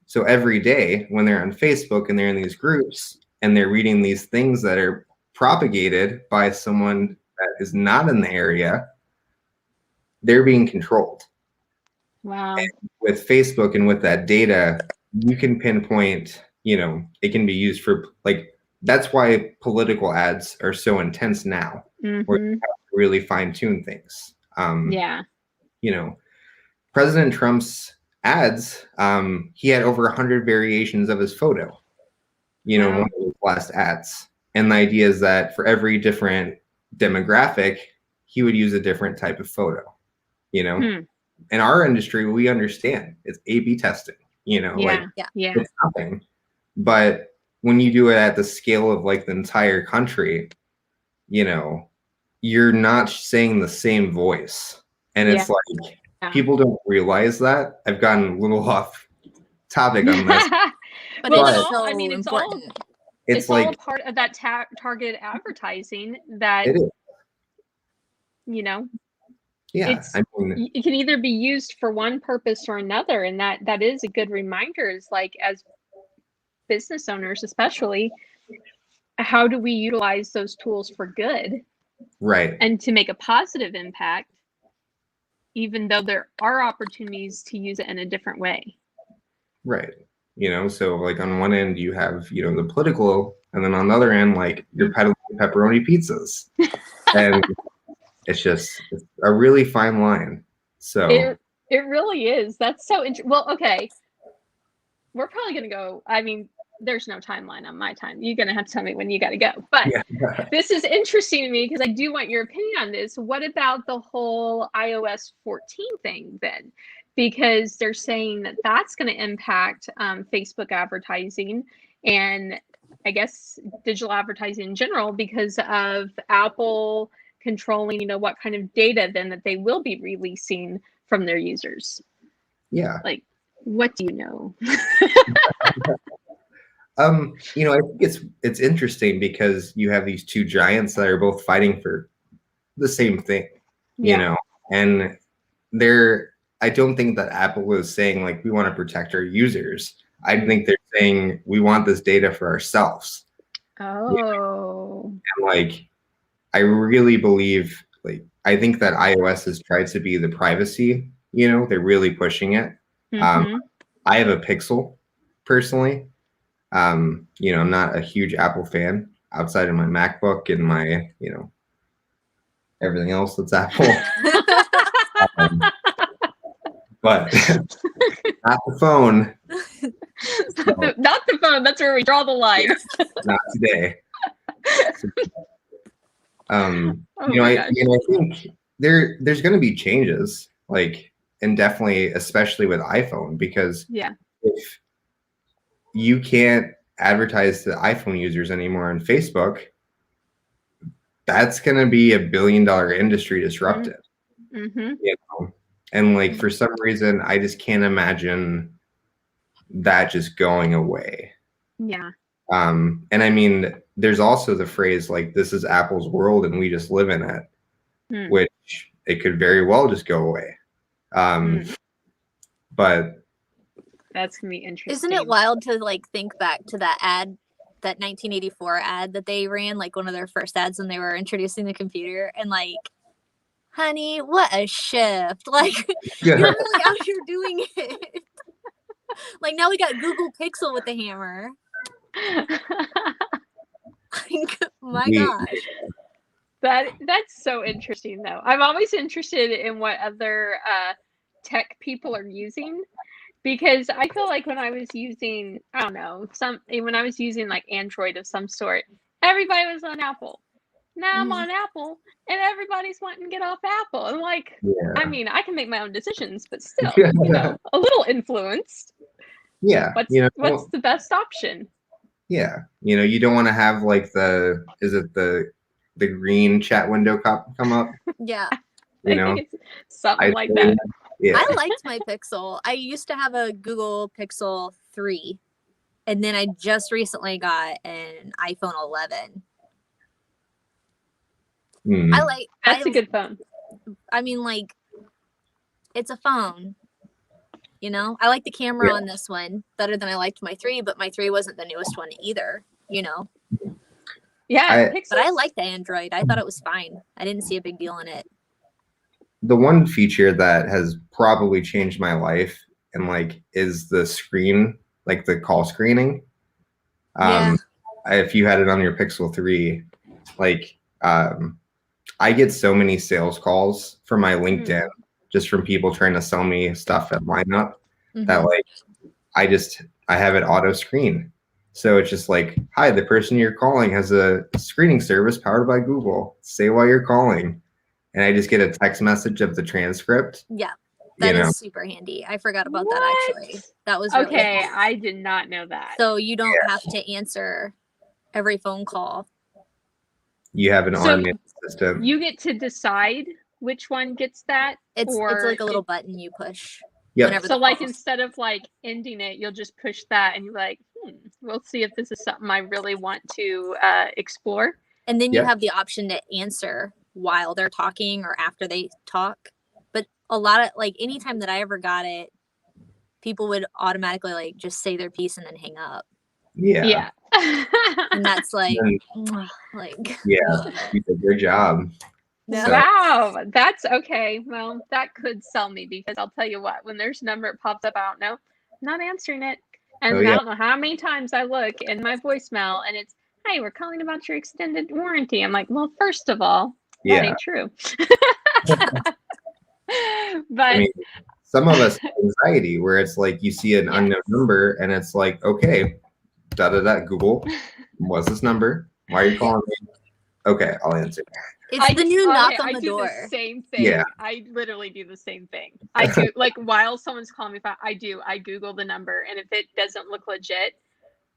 So every day when they're on Facebook and they're in these groups and they're reading these things that are propagated by someone that is not in the area, they're being controlled. Wow. And with Facebook and with that data, you can pinpoint, you know, it can be used for like, that's why political ads are so intense now, where you have to really fine tune things. You know, President Trump's ads, he had over 100 variations of his photo, you know, one of his last ads. And the idea is that for every different demographic, he would use a different type of photo, you know. In our industry, we understand it's A/B testing, you know, it's nothing. But when you do it at the scale of like the entire country, you know, you're not saying the same voice. And it's like, people don't realize that. I've gotten a little off topic on this. But it's so important. It's like all a part of that targeted advertising that, it is. you know, yeah, I mean, it can either be used for one purpose or another. And that is a good reminder, is like, as business owners, especially, how do we utilize those tools for good? Right. And to make a positive impact, even though there are opportunities to use it in a different way. Right. You know, so like on one end you have, you know, the political, and then on the other end, like you're peddling pepperoni pizzas. And it's a really fine line. So it really is. That's so interesting. Well, okay. We're probably going to go, I mean, there's no timeline on my time. You're going to have to tell me when you got to go. But this is interesting to me because I do want your opinion on this. What about the whole iOS 14 thing then? Because they're saying that that's going to impact Facebook advertising and I guess digital advertising in general, because of Apple controlling, you know, what kind of data then that they will be releasing from their users. Yeah. Like, what do you know? You know, I think it's interesting because you have these two giants that are both fighting for the same thing, you know, and I don't think that Apple is saying like, we want to protect our users. I think they're saying we want this data for ourselves. Oh. You know? And like, I really believe, like, I think that iOS has tried to be the privacy, you know, they're really pushing it. I have a Pixel personally. You know, I'm not a huge Apple fan outside of my MacBook and my, you know, everything else that's Apple. But not the phone. So, not the phone. That's where we draw the line. Not today. So, you know, I think there's going to be changes, like, and definitely, especially with iPhone, because if you can't advertise to iPhone users anymore on Facebook, that's going to be $1 billion industry disrupted. You know? And like, for some reason, I just can't imagine that just going away. Yeah. And I mean, there's also the phrase like, this is Apple's world and we just live in it, which it could very well just go away. But that's gonna be interesting. Isn't it wild to like think back to that ad, that 1984 ad that they ran, like one of their first ads when they were introducing the computer, and like, honey, what a shift. Like, you're really out here doing it. Like, now we got Google Pixel with the hammer. Like, my gosh. That's so interesting, though. I'm always interested in what other tech people are using, because I feel like when I was using, I don't know, when I was using like Android of some sort, everybody was on Apple. Now I'm on Apple and everybody's wanting to get off Apple. I'm like, I mean, I can make my own decisions, but still, you know, a little influenced. Yeah. What's the best option? Yeah. You know, you don't want to have like the green chat window come up. Yeah. You know, think it's something like that. Yeah. I liked my Pixel. I used to have a Google Pixel 3, and then I just recently got an iPhone 11. That's a good phone. I mean, like, it's a phone. You know, I like the camera on this one better than I liked my 3, but my 3 wasn't the newest one either, you know. Yeah, but I liked the Android. I thought it was fine. I didn't see a big deal in it. The one feature that has probably changed my life and like is the screen, like the call screening. If you had it on your Pixel 3, like I get so many sales calls from my LinkedIn just from people trying to sell me stuff at Lineup that like I have it auto screen. So it's just like, hi, the person you're calling has a screening service powered by Google. Say why you're calling. And I just get a text message of the transcript. Yeah, that is super handy. I forgot about that, actually. That was really cool. I did not know that. So you don't have to answer every phone call. You have an So automated system. you get to decide which one gets that? It's or like a little button you push. Yep. So like instead of like ending it, you'll just push that and you're like, we'll see if this is something I really want to explore. And then you have the option to answer while they're talking or after they talk. But a lot of like anytime that I ever got it, people would automatically like just say their piece and then hang up. Yeah. And that's like, yeah, you did your job. So. Wow, that's okay. Well, that could sell me because I'll tell you what, when there's a number, it pops up, I don't know, I'm not answering it. And I don't know how many times I look in my voicemail and it's, hey, we're calling about your extended warranty. I'm like, well, first of all, that ain't true. But I mean, some of us have anxiety where it's like you see an unknown number and it's like, okay, Google, what's this number? Why are you calling me? Okay, I'll answer. It's the new knock on the door. I do the same thing. Yeah. I literally do the same thing. I do, like, while someone's calling me, I Google the number, and if it doesn't look legit,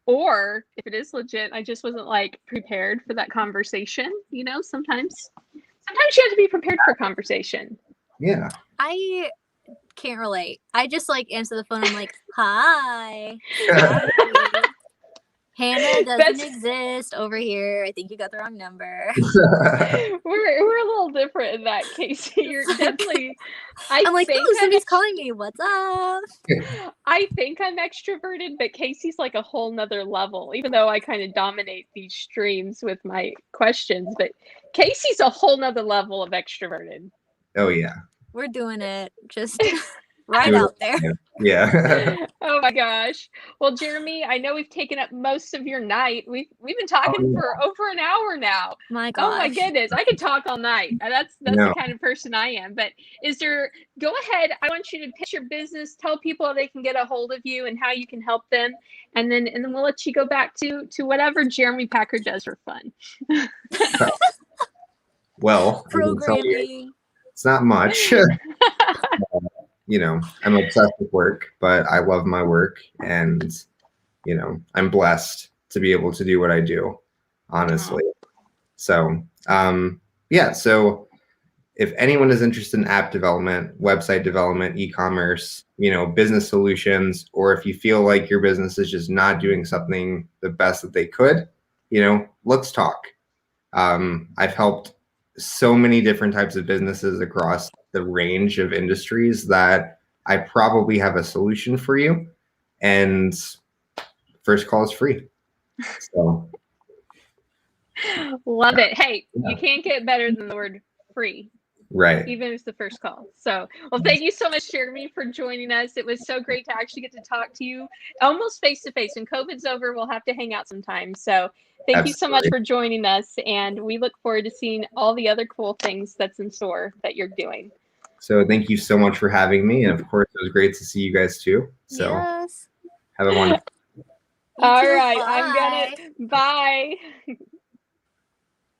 or if it is legit, I just wasn't, like, prepared for that conversation. You know, sometimes you have to be prepared for conversation. Yeah. I can't relate. I just, like, answer the phone. I'm like, hi. Hannah doesn't exist over here. I think you got the wrong number. we're a little different in that case. You're definitely. I'm like, oh, somebody's calling me. What's up? I think I'm extroverted, but Casey's like a whole nother level. Even though I kind of dominate these streams with my questions, but Casey's a whole nother level of extroverted. Oh yeah. We're doing it. Just. Right out there. Yeah. Oh my gosh. Well, Jeremy, I know we've taken up most of your night. We've been talking for over an hour now. My gosh. Oh my goodness. I could talk all night. That's the kind of person I am. But go ahead. I want you to pitch your business, tell people how they can get a hold of you and how you can help them. And then we'll let you go back to whatever Jeremy Packer does for fun. Well, programming. It's not much. You know, I'm obsessed with work, but I love my work, and you know, I'm blessed to be able to do what I do, honestly. So, so if anyone is interested in app development, website development, e-commerce, you know, business solutions, or if you feel like your business is just not doing something the best that they could, you know, let's talk. I've helped so many different types of businesses across the range of industries that I probably have a solution for you, and first call is free. So love it. Hey, you can't get better than the word free. Right. Even if it's the first call. So, well, thank you so much, Jeremy, for joining us. It was so great to actually get to talk to you almost face to face. When COVID's over, we'll have to hang out sometime. So thank you so much for joining us. And we look forward to seeing all the other cool things that's in store that you're doing. So thank you so much for having me. And of course, it was great to see you guys too. So yes. Have a wonderful All right. Bye. I'm gonna bye.